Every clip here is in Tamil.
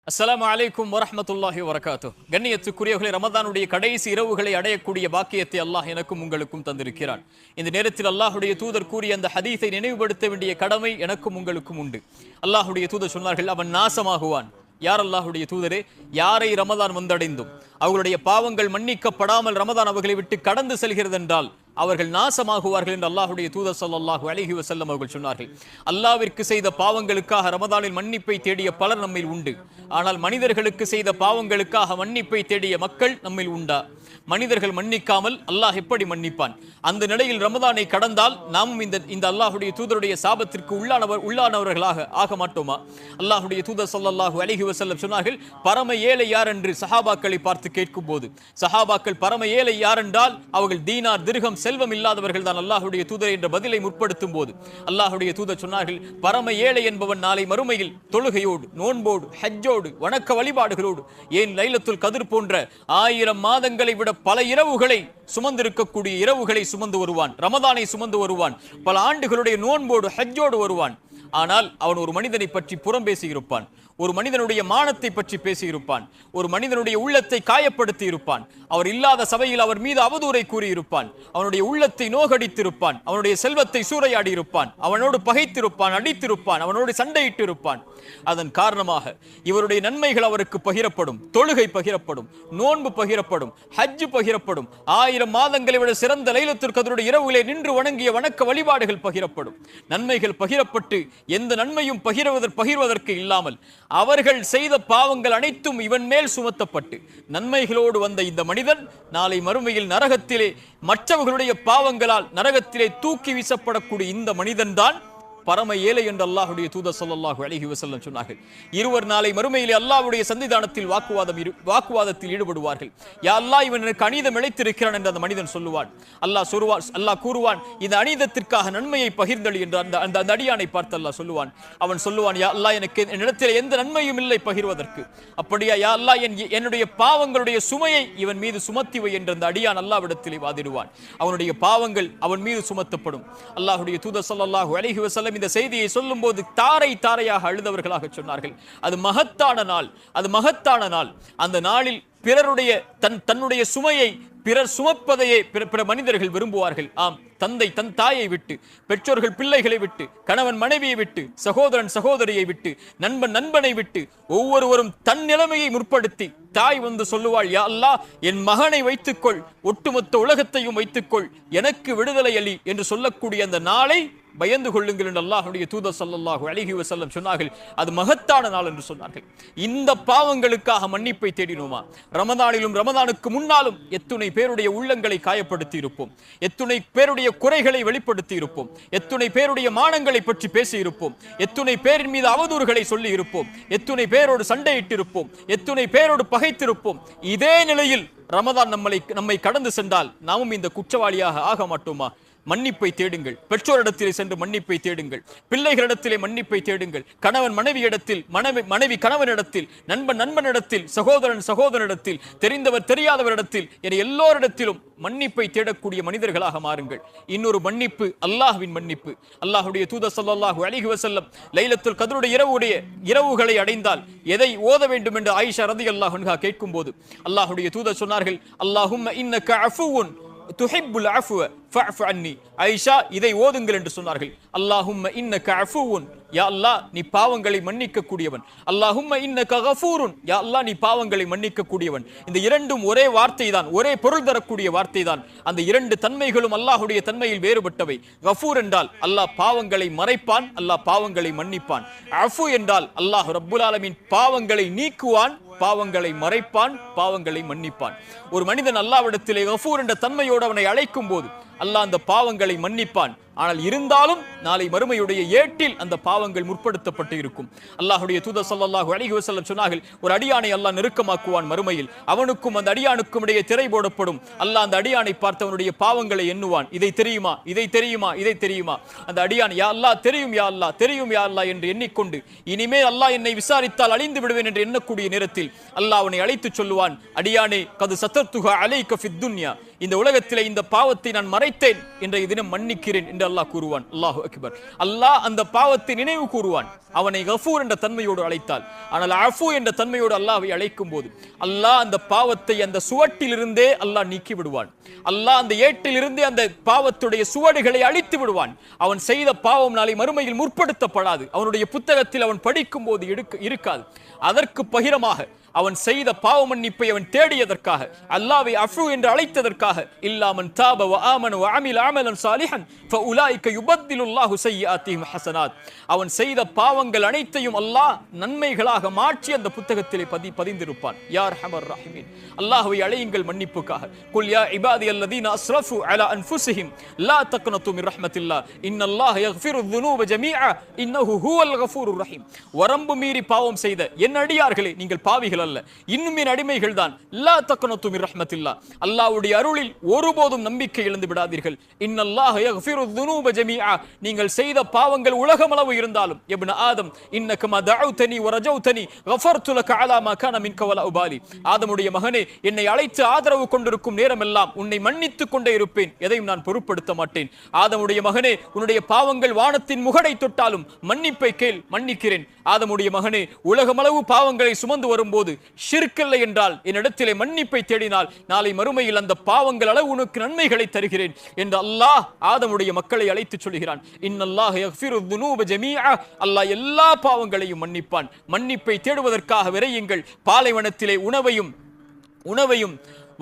அஸ்ஸலாமு அலைக்கும் வரஹ்மத்துல்லாஹி வபரகாத்துஹ். கண்ணியத்துக்குரியவர்களே, ரமதானுடைய கடைசி இரவுகளை அடையக்கூடிய பாக்கியத்தை அல்லாஹ் எனக்கும் உங்களுக்கும் தந்திருக்கிறான். இந்த நேரத்தில் அல்லாஹுடைய தூதர் கூறிய அந்த ஹதீஸை நினைவுபடுத்த வேண்டிய கடமை எனக்கும் உங்களுக்கும் உண்டு. அல்லாஹுடைய தூதர் சொன்னார்கள், அவன் நாசமாகுவான். யார் அல்லாஹுடைய தூதரே? யாரை ரமதான் வந்தடைந்தும் அவர்களுடைய பாவங்கள் மன்னிக்கப்படாமல் ரமதான் அவர்களை விட்டு கடந்து செல்கிறது என்றால் அவர்கள் நாசமாகுவார்கள் என்று அல்லாஹுடைய தூதர் ஸல்லல்லாஹு அலைஹி வஸல்லம் அவர்கள் சொன்னார்கள். அல்லாஹ்விற்கு செய்த பாவங்களுக்காக ரமதானில் மன்னிப்பை தேடிய பலர் நம்மில் உண்டு. ஆனால் மனிதர்களுக்கு செய்த பாவங்களுக்காக மன்னிப்பை தேடிய மக்கள் நம்மில் உண்டா? மனிதர்கள் மன்னிக்காமல் அல்லாஹ் எப்படி மன்னிப்பான்? அந்த நிலையில் ரமதானை கடந்தால் நாமும் இந்த அல்லாஹுடைய தூதருடைய சாபத்திற்கு உள்ளானவர்களாக ஆக மாட்டோமா? அல்லாஹுடைய தூதர் ஸல்லல்லாஹு அலைஹி வஸல்லம் சொன்னார்கள், பரம ஏழை யார் என்று சஹாபாக்களை பார்த்து கேட்கும் போது சஹாபாக்கள் பரம ஏழை யார் என்றால் அவர்கள் தீனார் திர்ஹம் செல்வம் இல்லாதவர்கள் தான் அல்லாஹுடைய தூதர் என்ற பதிலை முற்படுத்தும் போது அல்லாஹுடைய தூதர் சொன்னார்கள், பரம ஏழை என்பவன் நாளை மறுமையில் தொழுகையோடு, நோன்போடு, ஹஜ்ஜோடு, வணக்க வழிபாடுகளோடு, ஏன் லைலத்துல் கத்ர் போன்ற 1000 மாதங்களை விட பல இரவுகளை சுமந்திருக்கக்கூடிய இரவுகளை சுமந்து வருவான். ரமதானை சுமந்து வருவான். பல ஆண்டுகளுடைய நோன்போடு ஹஜ்ஜோடு வருவான். ஆனால் அவன் ஒரு மனிதனை பற்றி புறம் பேசியிருப்பான். ஒரு மனிதனுடைய மானத்தை பற்றி பேசியிருப்பான். ஒரு மனிதனுடைய உள்ளத்தை காயப்படுத்தி இருப்பான். அவர் இல்லாத சபையில் அவர் மீது அவதூறை கூறியிருப்பான். அவனுடைய உள்ளத்தை நோகடித்திருப்பான். அவனுடைய செல்வத்தை சூறையாடி இருப்பான். அவனோடு பகைத்திருப்பான், அடித்திருப்பான், அவனோடு சண்டையிட்டு இருப்பான். அதன் காரணமாக இவருடைய நன்மைகள் அவருக்கு பகிரப்படும். தொழுகை பகிரப்படும், நோன்பு பகிரப்படும், ஹஜ்ஜு பகிரப்படும். 1000 மாதங்களை விட சிறந்த லைலத்துல் கத்ருடைய இரவுகளை நின்று வணங்கிய வணக்க வழிபாடுகள் பகிரப்படும். நன்மைகள் பகிரப்பட்டு எந்த நன்மையும் பகிர்வதற்கு இல்லாமல் அவர்கள் செய்த பாவங்கள் அனைத்தும் இவன் மேல் சுமத்தப்பட்டு நன்மைகளோடு வந்த இந்த மனிதன் நாளை மறுமையில் நரகத்திலே மற்றவர்களுடைய பாவங்களால் நரகத்திலே தூக்கி வீசப்படக்கூடிய இந்த மனிதன் தான் பரம ஏழை என்று அல்லாஹுடைய தூதர் ஸல்லல்லாஹு அலைஹி வஸல்லம் சொன்னார்கள். இருவர் நாளை மறுமையிலே அல்லாஹ்வுடைய சன்னிதானத்தில் வாக்குவாதத்தில் ஈடுபடுவார்கள். யா அல்லாஹ், இவன் எனக்கு அநீதம் இழைத்திருக்கிறான் என்று அந்த மனிதன் சொல்லுவான். அல்லாஹ் கூறுவான், இந்த அநீதத்திற்காக நன்மையை பகிர்ந்தளி என்று அந்த அடியானை பார்த்து அல்லாஹ் சொல்லுவான். அவன் சொல்லுவான், யா அல்லாஹ், எனக்கு என்னிடத்தில் எந்த நன்மையும் இல்லை பகிர்வதற்கு. அப்படியா யா அல்லாஹ், என்னுடைய பாவங்களுடைய சுமையை இவன் மீது சுமத்தி வை என்று அந்த அடியான் அல்லாஹ்விடத்திலே வாதிடுவான். அவனுடைய பாவங்கள் அவன் மீது சுமத்தப்படும். அல்லாஹ்வுடைய தூதர் ஸல்லல்லாஹு அலைஹி வஸல்லம் இந்த செய்தியை சொல்லும் போது தாரை தாரையாக அழுதவர்களாக சொன்னார்கள். அது மகத்தான நாள். அந்த நாளில் பிறருடைய தன்னுடைய சுமையை பிறர் சுமப்பதையே பிற மனிதர்கள் விரும்புவார்கள். ஆம், தந்தை தன் தாயை விட்டு, பெற்றோர்கள் பிள்ளைகளை விட்டு, கணவன் மனைவியை விட்டு, சகோதரன் சகோதரியை விட்டு, நண்பன் நண்பனை விட்டு, ஒவ்வொருவரும் தன் நிலைமையை முற்படுத்தி தாய் வந்து சொல்லுவாள், யா அல்லாஹ், என் மகனை வைத்துக்கொள், ஒட்டுமொத்த உலகத்தையும் வைத்துக்கொள், எனக்கு விடுதலை அளி என்று சொல்லக்கூடிய அந்த நாளை பயந்து கொள்ளுங்கள் என்று அல்லாஹ்வுடைய தூதர் ஸல்லல்லாஹு அலைஹி வஸல்லம் சொன்னார்கள். அது மகத்தான நாள் என்று சொன்னார்கள். இந்த பாவங்களுக்காக மன்னிப்பை தேடினோமா? ரமதானிலும் ரமதானுக்கு முன்னாலும் எத்துணை பேருடைய உள்ளங்களை காயப்படுத்தி இருப்போம். எத்துணை பேருடைய குறைகளை வெளிப்படுத்தி இருப்போம். எத்துணை பேருடைய மானங்களை பற்றி பேசி இருப்போம். எத்துணை பேரின் மீது அவதூறுகளை சொல்லி இருப்போம். எத்துணை பேரோடு சண்டையிட்டு இருப்போம். எத்துணை பேரோடு பகைத்திருப்போம். இதே நிலையில் ரமதான் நம்மை கடந்து சென்றால் நாமும் இந்த குற்றவாளியாக ஆக மாட்டோமா? மன்னிப்பை தேடுங்கள். பெற்றோரிடத்திலே சென்று மன்னிப்பை தேடுங்கள். பிள்ளைகளிடத்திலே மன்னிப்பை தேடுங்கள். கணவன் மனைவியிடத்தில், மனைவி கணவனிடத்தில், நண்பன் நண்பனிடத்தில், சகோதரன் சகோதரனிடத்தில், தெரிந்தவர் தெரியாதவரிடத்தில் என எல்லோரிடத்திலும் மன்னிப்பை தேடக்கூடிய மனிதர்களாக மாறுங்கள். இன்னொரு மன்னிப்பு அல்லாஹ்வின் மன்னிப்பு. அல்லாஹ்வுடைய தூதர் ஸல்லல்லாஹு அலைஹி வஸல்லம் லைலத்துல் கத்ருடைய இரவுகளை அடைந்தால் எதை ஓத வேண்டும் என்று ஆயிஷா ரலியல்லாஹு அன்ஹா கேட்கும்போது அல்லாஹ்வுடைய தூதர் சொன்னார்கள், அல்லாஹும்ம இன்னக அஃபுவுன் துஹிப்புல் அஃப்வ ஃபஅஃபு அன்னி. ஆயிஷா, இதை ஓதுங்கள் என்று சொன்னார்கள். அல்லாஹும்ம இன்னக அஃபுவுன், யா அல்லாஹ், நீ பாவங்களை மன்னிக்க கூடியவன். அல்லாஹும்ம இன்னக கஃபூருன், யா அல்லாஹ், நீ பாவங்களை மன்னிக்க கூடியவன். இந்த இரண்டும் ஒரே வார்த்தை தான், ஒரே பொருள் தரக்கூடிய வார்த்தை தான். அந்த இரண்டு தன்மைகளும் அல்லாஹ்வுடைய தன்மையில் வேறுபட்டவை. கஃபூர் என்றால் அல்லாஹ் பாவங்களை மறைப்பான், அல்லாஹ் பாவங்களை மன்னிப்பான். அஃபு என்றால் அல்லாஹ் ரப்புல் ஆலமீன் பாவங்களை நீக்குவான், பாவங்களை மறைப்பான், பாவங்களை மன்னிப்பான். ஒரு மனிதன் அல்லாஹ்விடத்திலே கஃபூர் என்ற தன்மையோடு அவனை அழைக்கும் போது அல்லாஹ் அந்த பாவங்களை மன்னிப்பான். ஆனால் இருந்தாலும் நாளை மறுமையுடைய ஏட்டில் அந்த பாவங்கள் முற்படுத்தப்பட்டு இருக்கும். அல்லாஹ்வுடைய தூதர் ஸல்லல்லாஹு அலைஹி வஸல்லம் சொன்னார்கள், ஒரு அடியானை அல்லாஹ் நெருக்கமாக்குவான் மறுமையில். அவனுக்கும் அந்த அடியானுக்கும் இடையே திரை போடப்படும். அல்லாஹ் அந்த அடியானை பார்த்து அவனுடைய பாவங்களை எண்ணுவான். இதை தெரியுமா, இதை தெரியுமா, இதை தெரியுமா? அந்த அடியான், யா அல்லாஹ், தெரியும் யா அல்லாஹ், தெரியும் யா அல்லாஹ் என்று எண்ணிக்கொண்டு இனிமேல் அல்லாஹ் என்னை விசாரித்தால் அழிந்து விடுவேன் என்று எண்ணக்கூடிய நேரத்தில் அல்லாஹ் அவனை அழைத்து சொல்லுவான், அடியானே, கது சத்தர்துஹா அலைக ஃபித் துன்யா, இந்த உலகத்திலே இந்த பாவத்தை நான் மறைத்தேன், இன்றைய தினம் மன்னிக்கிறேன் என்று அல்லாஹ் கூறுவான். அல்லாஹு அக்பர். அல்லாஹ் அந்த பாவத்தை நினைவு கூறுவான். அவனை கஃபூர் என்ற தன்மையோடு அழைத்தால். ஆனால் அஃபு என்ற தன்மையோடு அல்லாஹ்வை அழைக்கும் போது அல்லாஹ் அந்த பாவத்தை அந்த சுவட்டிலிருந்தே அல்லாஹ் நீக்கி விடுவான். அல்லாஹ் அந்த ஏட்டிலிருந்தே அந்த பாவத்துடைய சுவடுகளை அழித்து விடுவான். அவன் செய்த பாவம் நாளை மறுமையில் முற்படுத்தப்படாது. அவனுடைய புத்தகத்தில் அவன் படிக்கும் போது இருக்காது. அதற்கு பகிரமாக அவன் செய்த பாவ மன்னிப்பை அவன் தேடியதற்காக, அல்லாஹ்வை அஃபு என்று அழைத்ததற்காக, இல்லாமன் தாப வ ஆமன வ அமில அமலன் சாலிஹன் ஃபஉலாயிக யுபத்திலுல்லாஹு ஸய்யிஆத்திஹிம் ஹஸனாத். அவன் செய்த பாவங்கள் அனைத்தையும் அல்லாஹ் நன்மைகளாக மாற்றி அந்த புத்தகத்திலே பதிந்திருப்பான். யா அர்ஹமர் ரஹீமீன். அல்லாஹ்வை அழையுங்கள் மன்னிப்புக்காக. குல் யா இபாதியல்லதீன அஸ்ரஃபு அலா அன்ஃபுஸிஹிம் லா தக்னது மின் ரஹ்மத்தில்லாஹ் இன்னல்லாஹ யக்ஃபிரு ذுனூப ஜமீஅ இன்னஹு ஹுவல் கஃபூருர் ரஹீம். வரம்பு மீறி பாவம் செய்த என் அடியார்களே, நீங்கள் பாவிகள் அல்ல, இன்னும் என் அடிமைகள் தான். லா தக்னது மின் ரஹ்மத்தில்லாஹ். அல்லாஹ்வுடைய அருளில் ஒருபோதும் நம்பிக்கை இழந்து விடாதீர்கள். இன்னல்லாஹ யக்ஃபிரு ذுனூப ஜமீஅ. நீங்கள் செய்த பாவங்கள் உலகமளவு இருந்தாலும், இப்ன ஆதம் இன்னக மா தஅவுதனி வ ரஜௌதனி கஃபர்து லக அலா மா கான மின்க வலா உபாலி. ஆதமுடைய மகனே, என்னை அழைத்து ஆதரவு கொண்டிருக்கும் நேரமெல்லாம் உன்னை மன்னித்துக் கொண்டே இருப்பேன், எதையும் நான் பொருட்படுத்த மாட்டேன். ஆதமுடைய மகனே, உன்னுடைய பாவங்கள் வானத்தின் முகடை தொட்டாலும் மன்னிப்பை கேள், மன்னிக்கிறேன். ஆதமுடைய மகனே, உலகமளவு பாவங்களை சுமந்து வரும்போது ஷிர்க் என்றால் என்னிடத்திலே மன்னிப்பை தேடினால் நாளை மறுமையில் அந்த பாவங்கள் அளவு உனக்கு நன்மைகளை தருகிறேன் என்று அல்லாஹ் ஆதமுடைய மக்களை அழைத்து சொல்கிறான். இன்னல்லாஹ யக்ஃபிரு ذுனூப ஜமீஅ. அல்லாஹ் எல்லா பாவங்களையும் மன்னிப்பான். மன்னிப்பை தேடுவதற்காக விரையுங்கள். பாலைவனத்திலே உணவையும்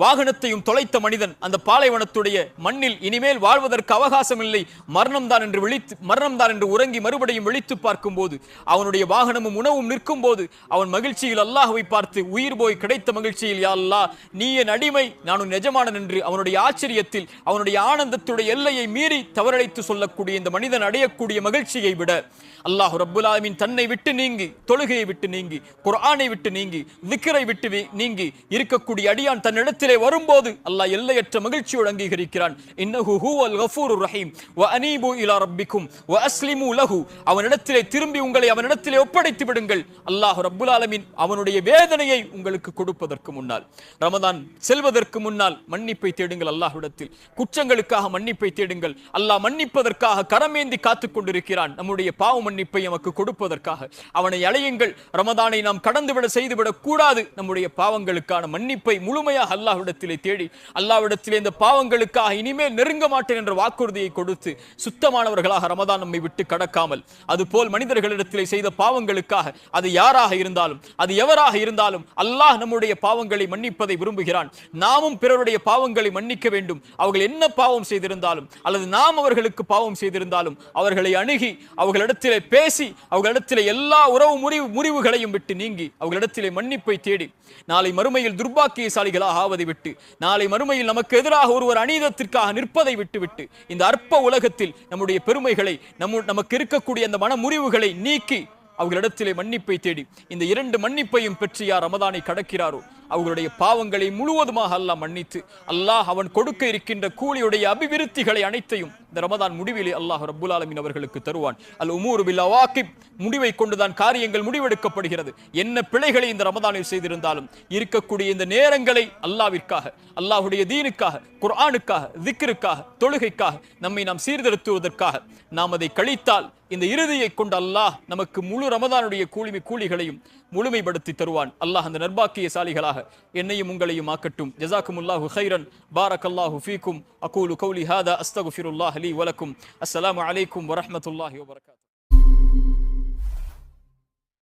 வாகனத்தையும் தொலைத்த மனிதன் அந்த பாலைவனத்துடைய மண்ணில் இனிமேல் வாழ்வதற்கு அவகாசம் இல்லை, மரணம்தான் என்று உறங்கி மறுபடியும் விழித்து பார்க்கும் போது அவனுடைய வாகனமும் உணவும் நிற்கும் போது அவன் மகிழ்ச்சியில் அல்லாஹ்வை பார்த்து உயிர் போய் கிடைத்த மகிழ்ச்சியில், யா அல்லாஹ் நீ என் அடிமை, நான் உன் எஜமானன் என்று அவனுடைய ஆச்சரியத்தில் அவனுடைய ஆனந்தத்துடைய எல்லையை மீறி தவறழைத்து சொல்லக்கூடிய இந்த மனிதன் அடையக்கூடிய மகிழ்ச்சியை விட அல்லாஹ் ரப்புல் ஆலமீன் தன்னை விட்டு நீங்கி, தொழுகையை விட்டு நீங்கி, குர்ஆனை விட்டு நீங்கி, திக்ரை விட்டு நீங்கி இருக்கக்கூடிய அடியான் தன்னிடத்திலே வரும்போது அல்லாஹ் எல்லையற்ற மகிழ்ச்சியோடு அங்கீகரிக்கிறான். இன்னஹு ஹுவல் கஃபூருர் ரஹீம் வ அனீபு இலா ரப்பிக்கும் வ அஸ்லிமு லஹு. அவனிடத்திலே திரும்பி உங்களை அவனிடத்திலே ஒப்படைத்து விடுங்கள். அல்லாஹ் ரப்புல் ஆலமீன் அவனுடைய வேதனையை உங்களுக்கு கொடுப்பதற்கு முன்னால், ரமதான் செல்வதற்கு முன்னால் மன்னிப்பை தேடுங்கள். அல்லாஹ்விடத்தில் குற்றங்களுக்காக மன்னிப்பை தேடுங்கள். அல்லாஹ் மன்னிப்பதற்காக கரமேந்தி காத்துக் கொண்டிருக்கிறான். நம்முடைய பாவ மன்னிப்பை நமக்கு கொடுப்பதற்காக அவனை அழையுங்கள். ரமதானை நாம் கடந்துவிட செய்துவிடக் கூடாது. நம்முடைய பாவங்களுக்கான மன்னிப்பை முழுமையாக அல்லாஹ்விடத்திலே தேடி அல்லாஹ்விடத்திலே இந்த பாவங்களுக்காக இனிமேல் நெருங்க மாட்டேன் என்ற வாக்குறுதியை கொடுத்து சுத்தமானவர்களாக ரமதான் நம்மை விட்டு கடக்காமல், அதுபோல் மனிதர்களிடத்திலே செய்த பாவங்களுக்காக அது யாராக இருந்தாலும் அது எவராக இருந்தாலும் அல்லாஹ் நம்முடைய பாவங்களை மன்னிப்பதை விரும்புகிறான். நாமும் பிறருடைய பாவங்களை மன்னிக்க வேண்டும். அவர்கள் என்ன பாவம் செய்திருந்தாலும் அல்லது நாம் அவர்களுக்கு பாவம் செய்திருந்தாலும் அவர்களை அணுகி அவர்களிடத்திலே பேசி அவர்களிடத்திலே எல்லா உறவு முறிவுகளையும் விட்டு நீங்கி அவர்களிடத்திலே மன்னிப்பை தேடி நாளை மறுமையில் துர்பாக்கியசாலிகளாக ஆவதை விட்டு, நாளை மறுமையில் நமக்கு எதிராக ஒருவர் அநீதத்திற்காக நிற்பதை விட்டுவிட்டு இந்த அற்ப உலகத்தில் நம்முடைய பெருமைகளை நமக்கு இருக்கக்கூடிய அந்த மன முறிவுகளை நீக்கி அவர்களிடத்திலே மன்னிப்பை தேடி இந்த இரண்டு மன்னிப்பையும் பெற்று யார் ரமதானை கடக்கிறாரோ அவர்களுடைய பாவங்களை முழுவதுமாக அல்லாஹ் மன்னித்து அல்லாஹ் அவன் கொடுக்க இருக்கின்ற கூலியுடைய அபிவிருத்திகளை அனைத்தையும் இந்த ரமதான் முடிவிலே அல்லாஹ் ரப்புல் ஆலமீன் அவர்களுக்கு தருவான். அல் உமூரு பில் அவாகிப். முடிவை கொண்டுதான் காரியங்கள் முடிவெடுக்கப்படுகிறது. என்ன பிழைகளை இந்த ரமதானில் செய்திருந்தாலும் இருக்கக்கூடிய இந்த நேரங்களை அல்லாஹ்விற்காக, அல்லாஹ்வுடைய தீனுக்காக, குர்ஆனுக்காக, திக்ருக்காக, தொழுகைக்காக நம்மை நாம் சீர்திருத்துவதற்காக நாம் அதை கழித்தால் இந்த இறுதியை கொண்டு அல்லாஹ் நமக்கு முழு ரமதானுடைய கூலிகளையும் முழுமைப்படுத்தி தருவான். அல்லாஹ் அந்த நர்பாக்கியசாலிகளாக என்னையும் உங்களையும் ஆக்கட்டும். ஜஸாக்குமுல்லாஹு கைரன். பாரக்கல்லாஹு ஃபீக்கும். அகூலு கௌலி ஹாதா அஸ்தக்ஃபிருல்லாஹ் லீ வலக்கும். அஸ்ஸலாமு அலைக்கும் வரஹ்மத்துல்லாஹி வபரகாத்துஹு.